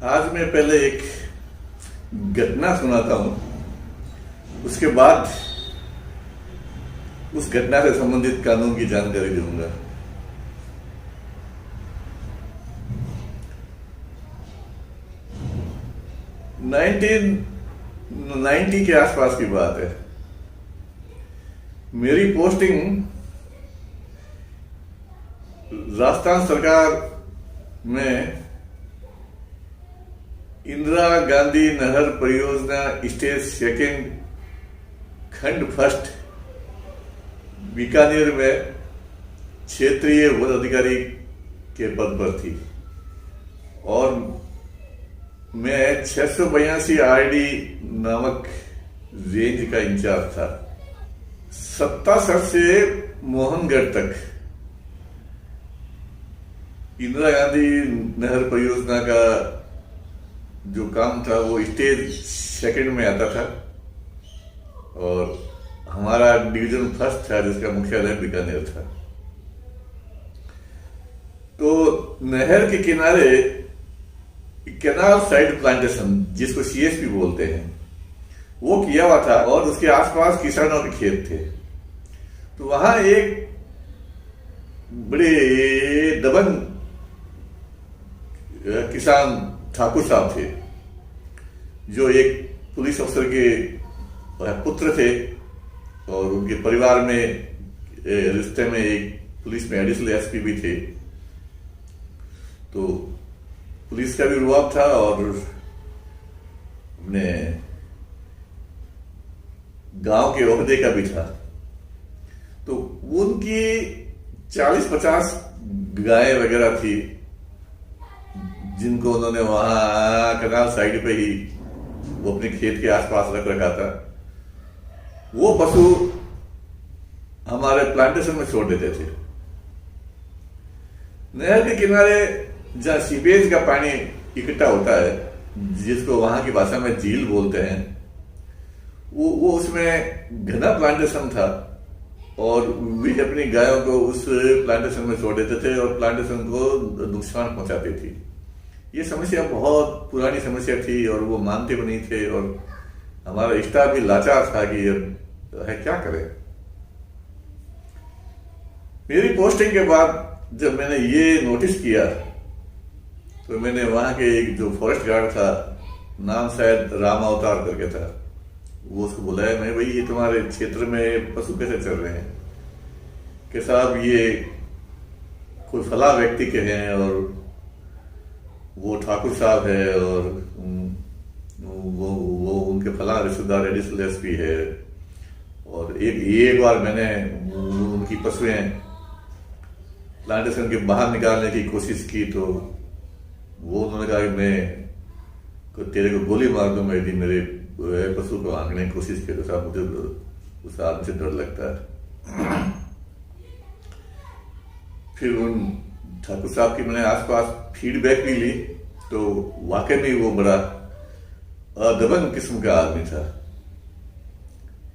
आज मैं पहले एक घटना सुनाता हूं, उसके बाद उस घटना से संबंधित कानून की जानकारी दूंगा। 1990 के आसपास की बात है। मेरी पोस्टिंग राजस्थान सरकार में इंदिरा गांधी नहर परियोजना स्टेज सेकेंड खंड फर्स्ट बीकानेर में क्षेत्रीय वन अधिकारी के पद पर थी और मैं 682 आरडी नामक रेंज का इंचार्ज था। 77 से मोहनगढ़ तक इंदिरा गांधी नहर परियोजना का जो काम था वो स्टेज सेकंड में आता था और हमारा डिवीजन फर्स्ट था जिसका मुख्यालय बीकानेर था। तो नहर के किनारे कैनाल साइड प्लांटेशन, जिसको सीएसपी बोलते हैं, वो किया हुआ था और उसके आसपास किसानों के खेत थे। तो वहां एक बड़े दबंग किसान ठाकुर साहब थे, जो एक पुलिस अफसर के पुत्र थे और उनके परिवार में रिश्ते में एक पुलिस में एडिशनल एसपी भी थे। तो पुलिस का भी रुआब था और अपने गांव के ओहदे का भी था। तो उनकी 40-50 गायें वगैरह थी जिनको उन्होंने वहां कनाल साइड पे ही वो अपने खेत के आसपास रख रखा था। वो पशु हमारे प्लांटेशन में छोड़ देते थे। नहर के किनारे जहां सीवेज का पानी इकट्ठा होता है, जिसको वहां की भाषा में झील बोलते हैं, वो उसमें घना प्लांटेशन था और वे अपनी गायों को उस प्लांटेशन में छोड़ देते थे और प्लांटेशन को नुकसान पहुंचाती थी। ये समस्या बहुत पुरानी समस्या थी और वो मानते भी नहीं थे और हमारा स्टाफ भी लाचार था कि है क्या करें। मेरी पोस्टिंग के बाद जब मैंने ये नोटिस किया तो मैंने वहां के एक जो फॉरेस्ट गार्ड था, नाम शायद राम अवतार करके था, वो उसको बुलाया। मैं, भाई ये तुम्हारे क्षेत्र में पशु कैसे चल रहे हैं? कि साहब ये कोई फला व्यक्ति के हैं और वो ठाकुर साहब है और वो उनके फला रिश्तेदार एडिशनल एसपी है और एक बार मैंने उनकी पशुएं प्लांटेशन के बाहर निकालने की कोशिश की तो वो उन्होंने कहा कि मैं तेरे को गोली मार दूंगा यदि मेरे पशु को आंकने की कोशिश की। तो साहब मुझे उस आदमी से डर लगता है। फिर उन ठाकुर साहब की मैंने आसपास फीडबैक भी ली तो वाकई में वो बड़ा दबंग किस्म का आदमी था।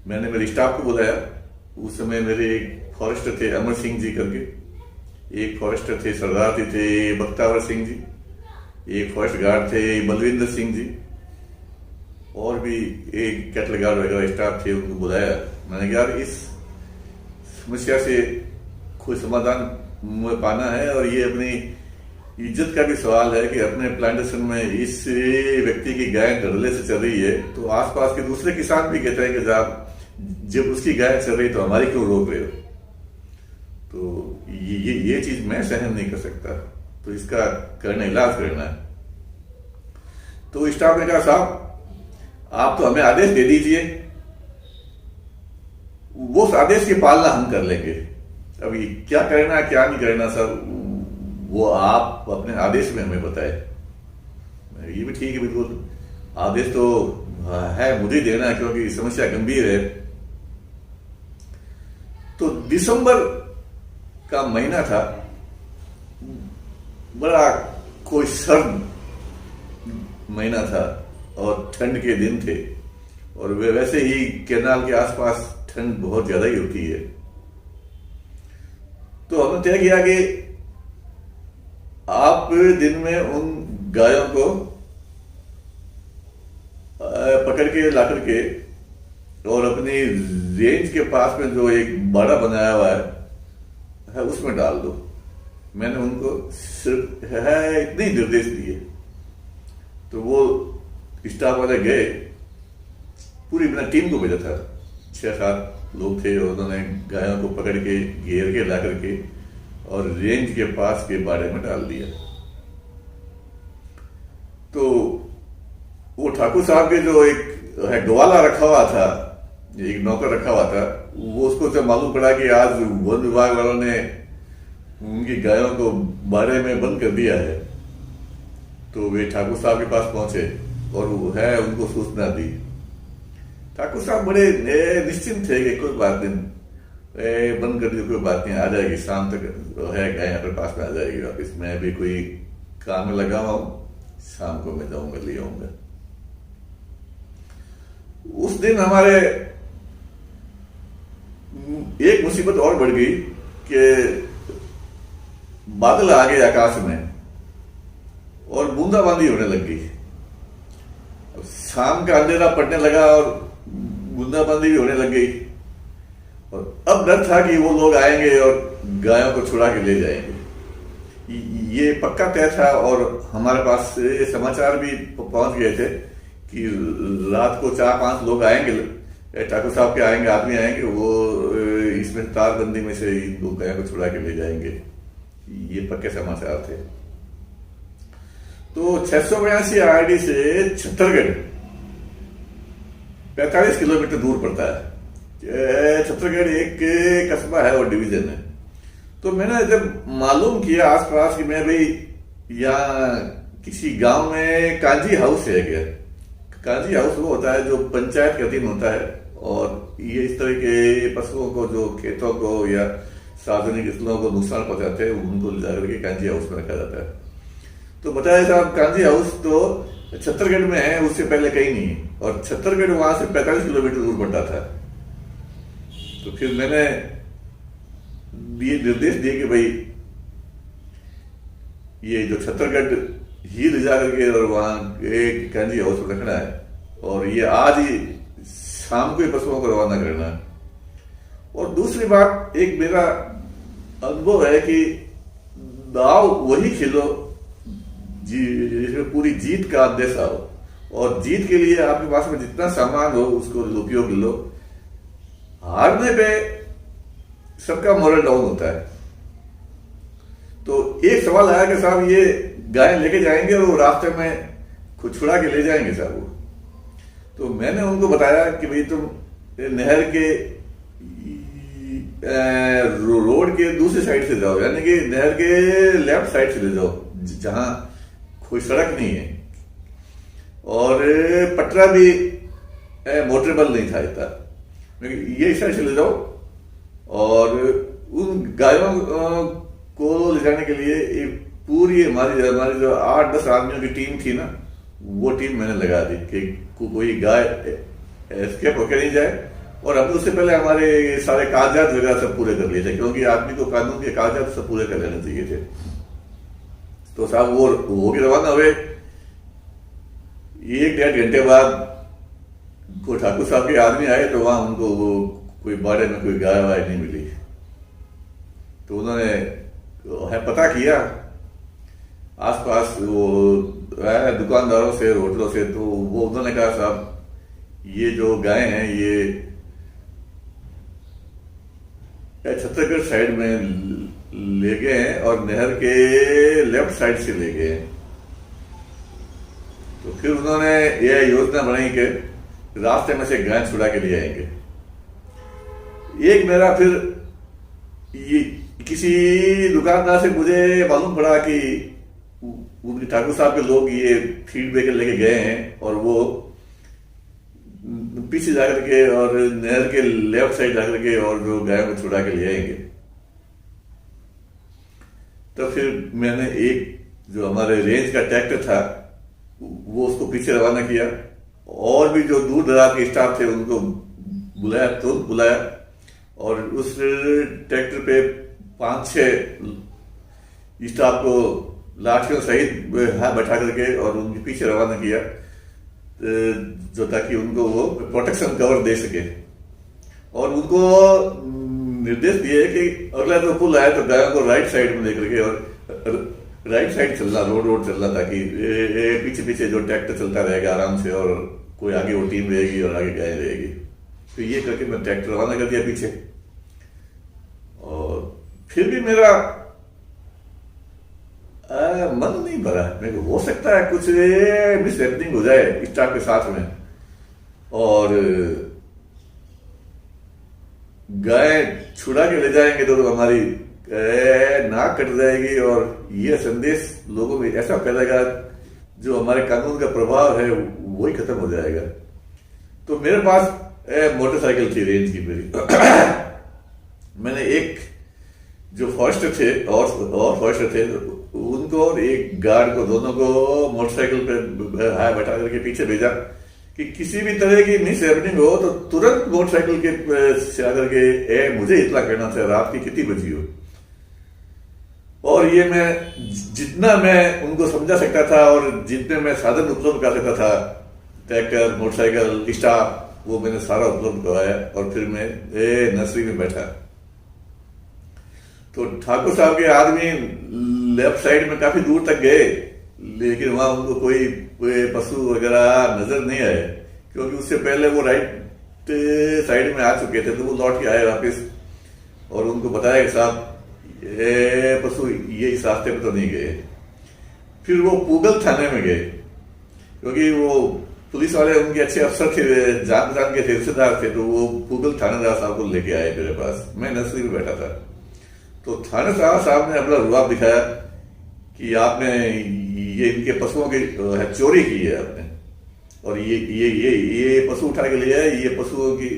मैंने मेरे स्टाफ को बुलाया। उस समय मेरे एक फॉरेस्टर थे अमर सिंह जी करके, एक फॉरेस्टर थे सरदार जी थे बख्तावर सिंह जी, एक फॉरेस्ट गार्ड थे बलविंदर सिंह जी और भी एक कैटल गार्ड वगैरह स्टाफ थे। उनको बुलाया। मैंने कहा इस समस्या से कोई समाधान में पाना है और ये अपनी इज्जत का भी सवाल है कि अपने प्लांटेशन में इस व्यक्ति की गाय डरले से चल रही है तो आसपास के दूसरे किसान भी कहते हैं कि जब उसकी गाय चल रही तो हमारी क्यों रोक रहे हो? तो ये चीज मैं सहन नहीं कर सकता, तो इसका इलाज करना है। तो स्टाफ ने कहा साहब आप तो हमें आदेश दे दीजिए, वो आदेश की पालना हम कर लेंगे। अभी क्या करना क्या नहीं करना सर, वो आप अपने आदेश में हमें बताए। ये भी ठीक है, बिल्कुल आदेश तो है मुझे देना है क्योंकि समस्या गंभीर है। तो दिसंबर का महीना था, बड़ा कोई सर्द महीना था और ठंड के दिन थे और वे वैसे ही कैनाल के आसपास ठंड बहुत ज्यादा ही होती है। तो हमने तय किया कि आप दिन में उन गायों को पकड़ के ला करके और अपनी रेंज के पास में जो एक बाड़ा बनाया हुआ है उसमें डाल दो। मैंने उनको सिर्फ इतने ही निर्देश दिए। तो वो स्टाफ वाले गए, पूरी अपना टीम को भेजा था, 6-7 लोग थे, और उन्होंने गायों को पकड़ के घेर के ला करके और रेंज के पास के बाड़े में डाल दिया। तो वो ठाकुर साहब के जो एक ग्वाला रखा हुआ था, एक नौकर रखा हुआ था, वो उसको जब मालूम पड़ा कि आज वन विभाग वालों ने उनकी गायों को बाड़े में बंद कर दिया है, तो वे ठाकुर साहब के पास पहुंचे और वो उनको सूचना दी। ठाकुर साहब बड़े निश्चिंत थे कि कोई बात नहीं, बंद कर दी, कोई बात नहीं, आ जाएगी शाम तक, गाय यहाँ पर पास में आ जाएगी वापिस। मैं भी कोई काम में लगा हुआ हूं, शाम को मैं जाऊंगा, ले आऊंगा। उस दिन हमारे एक मुसीबत और बढ़ गई कि बादल आ गए आकाश में और बूंदाबांदी होने लग गई। शाम का अंधेरा पड़ने लगा और बूंदाबांदी भी होने लग गई, और अब डर था कि वो लोग आएंगे और गायों को छुड़ा के ले जाएंगे। ये पक्का तय था, और हमारे पास समाचार भी पहुंच गए थे कि रात को 4-5 लोग आएंगे, ठाकुर साहब के आएंगे, आदमी आएंगे, वो इसमें तारबंदी में से दो गायों को छुड़ा के ले जाएंगे। ये पक्के समाचार थे। तो 682 आरडी से छत्तरगढ़ 45 किलोमीटर दूर पड़ता है। छत्तरगढ़ एक कस्बा है और डिवीजन है। तो मैंने जब मालूम किया आसपास कि मैं भाई यहाँ किसी गांव में कांजी हाउस है क्या। कांजी हाउस वो होता है जो पंचायत के अधीन होता है, और ये इस तरह के पशुओं को जो खेतों को या सार्वजनिक स्थलों को नुकसान पहुंचाते हैं उनको ले जाकर के कांजी हाउस में रखा जाता है। तो बताया साहब कांजी हाउस तो छत्तरगढ़ में है, उससे पहले कहीं नहीं, और छत्तरगढ़ वहां से 45 किलोमीटर दूर पड़ता था। तो फिर मैंने ये निर्देश दिए कि भाई ये जो छत्तरगढ़ ही ले जा करके और वहां एक कांजी हाउस में रखना है, और ये आज ही शाम को ही पशुओं को रवाना करना है। और दूसरी बात, एक मेरा अनुभव है कि दाव वही खेलो जिसमें पूरी जीत का आदेश आओ, और जीत के लिए आपके पास में जितना सामान हो उसको उपयोग लो। हारने पे सबका मोरल डाउन होता है। तो एक सवाल आया कि साहब ये गाय लेके जाएंगे और रास्ते में खुद छुड़ा के ले जाएंगे साहब वो। तो मैंने उनको बताया कि भाई तुम नहर के रोड के दूसरी साइड से जाओ, यानी कि नहर के लेफ्ट साइड से ले जाओ जहां कोई सड़क नहीं है, और पटरा भी मोटरेबल नहीं था इतना, ये साइड से ले जाओ। और उन गायों को ले जाने के लिए एक पूरी हमारी जो 8-10 आदमियों की टीम थी ना, वो टीम मैंने लगा दी कि कोई गाय एस्केप होकर नहीं जाए। और अब उससे पहले हमारे सारे कागजात वगैरह सब पूरे कर लिए थे, क्योंकि आदमी को कानून के कागजात सब पूरे कर लेने चाहिए थे। तो साहब वो भी रवाना हुए। 1-1.5 घंटे बाद को ठाकुर साहब के आदमी आए, तो वहां उनको वो कोई बाड़े में कोई गाय वाय नहीं मिली। तो उन्होंने पता किया आसपास वो दुकानदारों से, होटलों से, तो वो उन्होंने कहा साहब ये जो गाय हैं ये छत्तीसगढ़ साइड में ले गए हैं और नहर के लेफ्ट साइड से ले गए हैं। तो फिर उन्होंने यह योजना बनाई कि रास्ते में से गाय छुड़ा के ले आएंगे। एक मेरा फिर ये किसी दुकानदार से मुझे मालूम पड़ा कि उनके ठाकुर साहब के लोग ये फीडबैक लेके गए हैं और वो पीछे जाकर के और नहर के लेफ्ट साइड जाकर के और जो गायों को छुड़ा के ले आएंगे। तो फिर मैंने एक जो हमारे रेंज का ट्रैक्टर था वो उसको पीछे रवाना किया, और भी जो दूर दराज के स्टाफ थे उनको बुलाया और उस ट्रैक्टर पे 5-6 स्टाफ को लाठियों सहित बैठा करके और उनके पीछे रवाना किया। जो ताकि उनको वो प्रोटेक्शन कवर दे सके। और उनको निर्देश दिए कि अगला जो पुल आए तो गायों को राइट साइड में लेकर के और राइट साइड चलना, रोड चलना, ताकि पीछे पीछे जो ट्रैक्टर चलता रहेगा आराम से, और कोई आगे वो टीम रहेगी और आगे गाय रहेगी। तो ये करके मैं ट्रैक्टर रवाना कर दिया पीछे। और फिर भी मेरा मन नहीं भरा। मेरे को हो सकता है कुछ मिस हैपनिंग हो जाए स्टाफ के साथ में, और गाय छुड़ा के ले जाएंगे तो हमारी नाक कट जाएगी, और ये संदेश लोगों में ऐसा फैलेगा जो हमारे कानून का प्रभाव है वही खत्म हो जाएगा। तो मेरे पास मोटरसाइकिल थी रेंज की मेरी। मैंने एक जो फॉरेस्टर थे और फॉरेस्टर थे उनको और एक गार्ड को, दोनों को मोटरसाइकिल पे बैठा करके पीछे भेजा कि किसी भी तरह की मिस हैपनिंग हो तो तुरंत मोटरसाइकिल के से आकर के मुझे इतला करना था रात की कितनी बजी हो। और ये मैं जितना मैं उनको समझा सकता था और जितने मैं साधन उपलब्ध कर सकता था, ट्रैक्टर, मोटरसाइकिल, स्टाफ, वो मैंने सारा उपलब्ध करवाया। और फिर मैं नर्सरी में बैठा। तो ठाकुर साहब के आदमी लेफ्ट साइड में काफी दूर तक गए, लेकिन वहां उनको कोई पशु वगैरह नजर नहीं आए, क्योंकि उससे पहले वो राइट साइड में आ चुके थे। तो वो लौट के आए वापस और उनको बताया कि साहब ये पशु ये इस रास्ते पे तो नहीं गए। फिर वो पूगल थाने में गए, क्योंकि वो पुलिस वाले उनके अच्छे अफसर थे, जान पहचान के थे, रिश्तेदार थे। तो वो पूगल थानेदार साहब को लेके आए मेरे पास। मैं नर्सरी में बैठा था। तो थानेदार साहब ने अपना रुआब दिखाया कि आपने ये इनके पशुओं की चोरी की है आपने, और ये पशु उठा के लिया है, ये पशुओं की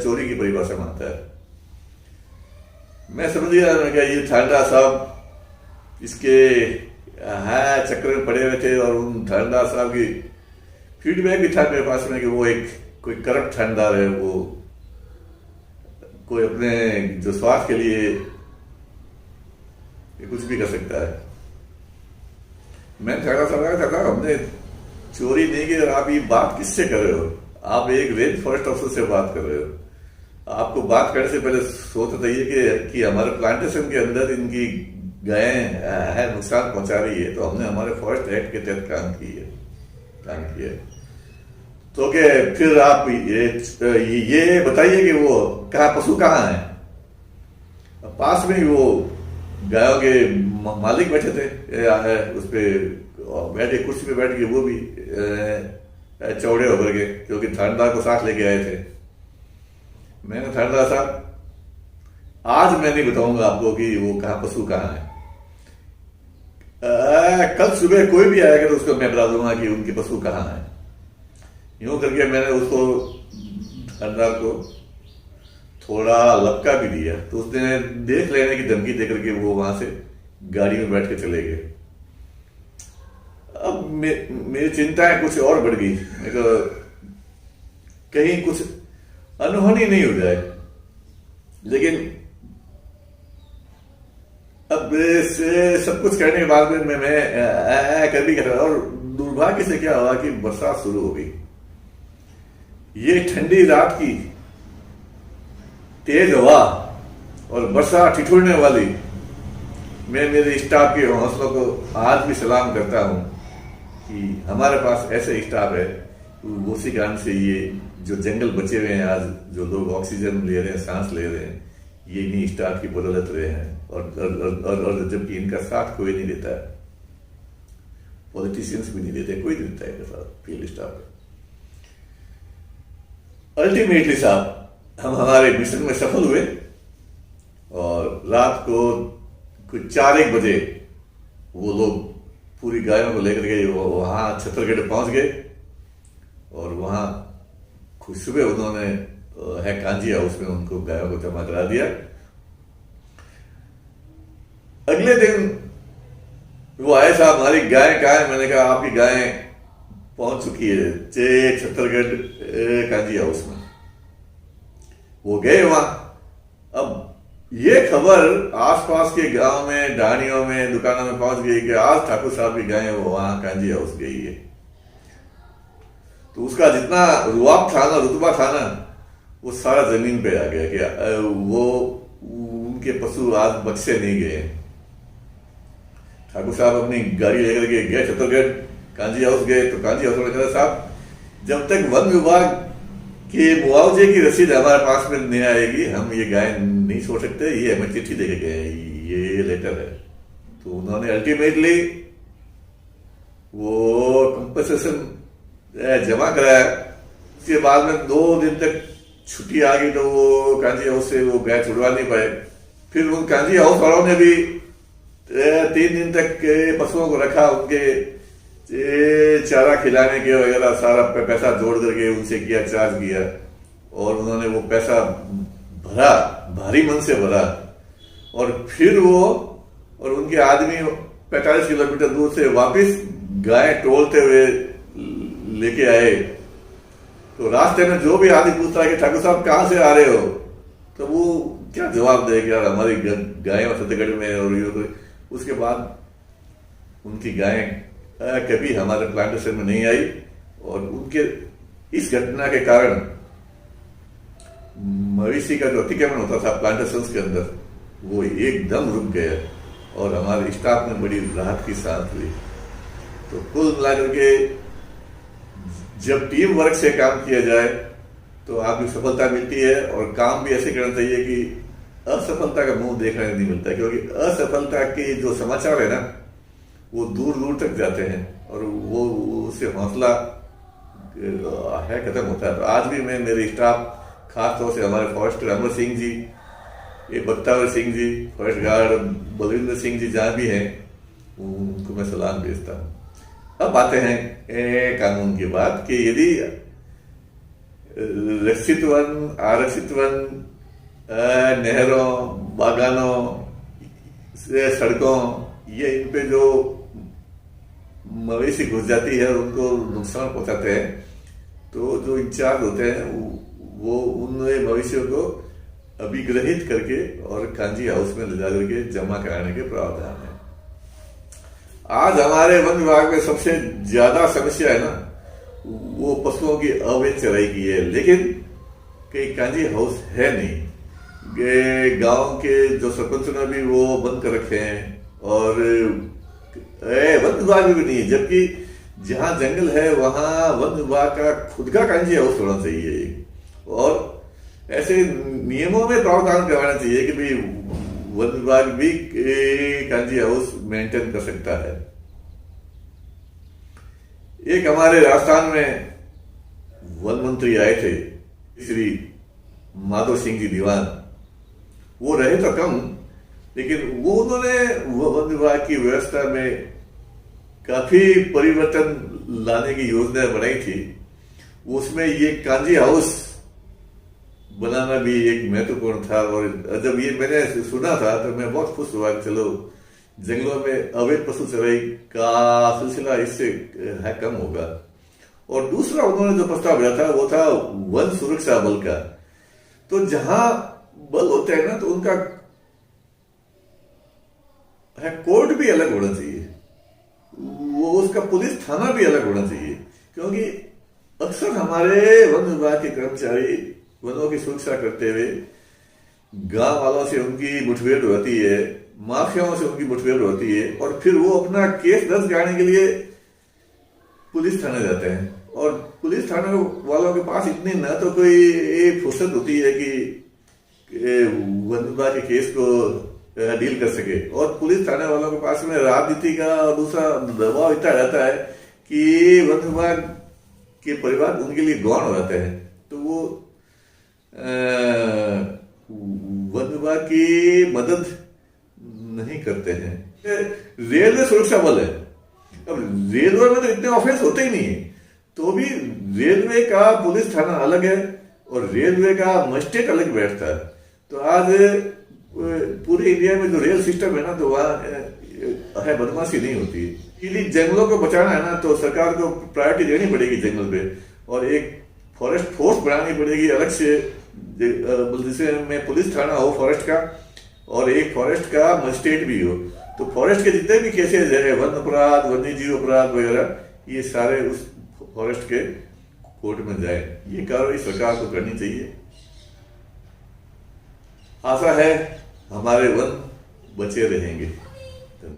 चोरी की परिभाषा मानता है। मैं समझ गया, मैं क्या ये थानेदार साहब इसके चक्कर में पड़े हुए थे। और उन थानेदार साहब की फीडबैक भी था मेरे पास में कि वो एक कोई करप्ट थानेदार है, वो कोई अपने जो स्वार्थ के लिए ये कुछ भी कर सकता है। मैं थानेदार साहब कहता हमने चोरी नहीं की, और आप ये बात किससे कर रहे हो? आप एक रेंज फॉरेस्ट ऑफिसर से बात कर रहे हो। आपको बात करने से पहले सोचना चाहिए कि हमारे प्लांटेशन के अंदर इनकी गायें नुकसान पहुंचा रही है। तो हमने हमारे फॉरेस्ट एक्ट के तहत काम किया। तो के फिर आप ये बताइए कि वो पशु कहाँ है? पास में ही वो गायों के मालिक बैठे थे, उस पे बैठे, कुर्सी पे बैठ के, वो भी चौड़े होकर के, क्योंकि थानेदार को साथ लेके आए थे। मैंने थानेदार साहब, आज मैं नहीं बताऊंगा आपको कि वो पशु कहाँ है। कल सुबह कोई भी आएगा तो उसको मैं बता दूंगा कि उनके पशु कहाँ है। यूं करके मैंने उसको, थानेदार को थोड़ा लपका भी दिया। तो उसने देख लेने की धमकी देकर के वो वहां से गाड़ी में बैठ के चले गए। अब मेरी चिंताएं कुछ और बढ़ गई। मेरे को कहीं कुछ अनहोनी नहीं हो जाए। लेकिन अब से सब कुछ करने के बाद में मैं कर भी कर रहा। और दुर्भाग्य से क्या हुआ कि बरसात शुरू हो गई। ये ठंडी रात की तेज हवा और बरसात ठिठुरने वाली, मैं मेरे स्टाफ के हौसलों को आज भी सलाम करता हूं कि हमारे पास ऐसे स्टाफ है। उसी कारण से ये जो जंगल बचे हुए हैं आज, जो लोग ऑक्सीजन ले रहे हैं, सांस ले रहे हैं, ये इन्हीं स्टाफ की बदौलत रहे हैं। और जबकि इनका साथ कोई नहीं देता है, पॉलिटिशियंस भी नहीं देते, कोई नहीं देता है इनका साथ, फील्ड स्टाफ। अल्टीमेटली साहब हम हमारे मिशन में सफल हुए, और रात को कुछ 4-1 बजे वो लोग पूरी गायों को लेकर के वहां छत्तरगढ़ पहुंच गए। और वहां खुद सुबह उन्होंने कांजी हाउस में उनको गायों को जमा करा दिया। अगले दिन वो आए, साहब हमारी गाय कहाँ है? मैंने कहा आपकी गाय पहुंच चुकी है छत्तरगढ़ कांजी हाउस में। वो गए वहां। अब ये खबर आसपास के गांव में, ढाणियों में, दुकानों में पहुंच गई कि आज ठाकुर साहब की गाय वो वहां कांजी हाउस गई है। तो उसका जितना रुआब था ना, रुतबा था ना, वो सारा जमीन पे आ गया कि वो उनके पशु आज बख्शे नहीं गए। ठाकुर साहब अपनी गाड़ी लेकर के गए छत्तीसगढ़, कांजी हाउस गए। तो कांजी हाउस में कहा, साहब जब तक वन विभाग के मुआवजे की रसीद हमारे पास में नहीं आएगी हम ये गाय नहीं छोड़ सकते, ये हमें चिट्ठी दे के गए, ये लेटर है। तो उन्होंने अल्टीमेटली वो कंपनसेशन जमा कराया। उसके बाद में 2 दिन तक छुट्टी आ गई, तो वो कांजी हाउस से वो गाय छुड़वा नहीं पाए। फिर उन कांजी हाउस वालों ने भी 3 दिन तक पशुओं को रखा, उनके चारा खिलाने के वगैरह सारा पैसा जोड़ करके उनसे किया, चार्ज किया, और उन्होंने वो पैसा भरा, भारी मन से भरा। और फिर वो और उनके आदमी 45 किलोमीटर दूर से वापस गाय टोलते हुए लेके आए। तो रास्ते में जो भी आदमी पूछता है कि ठाकुर साहब कहाँ से आ रहे हो, तो वो क्या जवाब दे कि यार हमारी गायें छत्तीसगढ़ में। और उसके बाद उनकी गायें कभी हमारे प्लांटेशन में नहीं आई, और उनके इस घटना के कारण मवेशी का जो अतिक्रमण होता था प्लांटेशन के अंदर वो एकदम रुक गया, और हमारे स्टाफ में बड़ी राहत की सांस ली। तो कुल मिलाकर के जब टीम वर्क से काम किया जाए तो आपको सफलता मिलती है, और काम भी ऐसे करना चाहिए कि असफलता का मुंह देखने नहीं मिलता, क्योंकि असफलता के जो समाचार है ना वो दूर दूर तक जाते हैं, और वो उससे हौसला है खत्म होता है। तो आज भी मैं मेरे स्टाफ, खासतौर से हमारे फॉरेस्टर अमर सिंह जी, ये बख्तावर सिंह जी, फॉरेस्ट गार्ड बलविंदर सिंह जी जहाँ भी हैं, उनको मैं सलाम भेजता हूँ। अब आते हैं कानून की बात कि यदि रक्षित वन, आरक्षित वन, नहरों, बागानों, सड़कों, ये इन पे जो मवेशी घुस जाती है और उनको नुकसान पहुंचाते हैं, तो जो इंचार्ज होते हैं वो उन मवेशियों को अभिग्रहित करके और कांजी हाउस में ले जा करके जमा कराने के प्रावधान है। आज हमारे वन विभाग में सबसे ज्यादा समस्या है ना वो पशुओं की अवैध चराई की है, लेकिन कई कांजी हाउस है नहीं। गांव के जो सरपंच ने भी वो बंद कर रखे हैं, और वन विभाग भी नहीं है, जबकि जहां जंगल है वहां वन विभाग का खुद का कांजी हाउस होना चाहिए, और ऐसे नियमों में प्रावधान करवाना चाहिए कि भाई वन विभाग भी कांजी हाउस मेंटेन कर सकता है। एक हमारे राजस्थान में वन मंत्री आए थे श्री माधव सिंह जी दीवान, वो रहे तो कम, लेकिन वो उन्होंने वन विभाग की व्यवस्था में काफी परिवर्तन लाने की योजना बनाई थी। उसमें ये कांजी हाउस बनाना भी एक महत्वपूर्ण था, और जब ये मैंने सुना था तो मैं बहुत खुश हुआ कि चलो जंगलों में अवैध पशु चराई का सिलसिला इससे है कम होगा। और दूसरा उन्होंने जो प्रस्ताव दिया था वो था वन सुरक्षा बल का। तो जहां बल होते हैं ना तो उनका है कोर्ट भी अलग होना चाहिए, वो उसका पुलिस थाना भी अलग होना चाहिए, क्योंकि अक्सर हमारे वन विभाग के कर्मचारी वनों की सुरक्षा करते हुए गांव वालों से उनकी मुठभेड़ होती है, माफियाओं से उनकी मुठभेड़ होती है, और फिर वो अपना केस दर्ज कराने के लिए पुलिस थाने जाते हैं। और पुलिस थाने वालों के पास इतनी न तो कोई फुर्सत होती है कि वन विभाग के केस को डील कर सके, और पुलिस थाने वालों के पास में राजनीति का और दूसरा दबाव इतना रहता है कि वन विभाग के परिवार उनके लिए गौण हो जाते हैं, तो वो वन विभाग की मदद नहीं करते हैं। रेलवे सुरक्षा बल है, अब रेलवे में तो इतने ऑफेंस होते ही नहीं है, तो भी रेलवे का पुलिस थाना अलग है और रेलवे का मजिस्ट्रेट अलग बैठता है। तो आज पूरे इंडिया में जो रेल सिस्टम है ना, तो वहाँ है बदमाशी नहीं होती। इसलिए जंगलों को बचाना है ना, तो सरकार को प्रायोरिटी देनी पड़ेगी जंगल पे, और एक फॉरेस्ट फोर्स बनानी पड़ेगी अलग से, जिसमें पुलिस थाना हो फॉरेस्ट का, और एक फॉरेस्ट का मजिस्ट्रेट भी हो। तो फॉरेस्ट के जितने भी केसेज है, वन अपराध, वन्य जीव अपराध वगैरह, ये सारे उस फॉरेस्ट के कोर्ट में जाए, ये कार्रवाई सरकार को करनी चाहिए। आशा है हमारे वन बचे रहेंगे।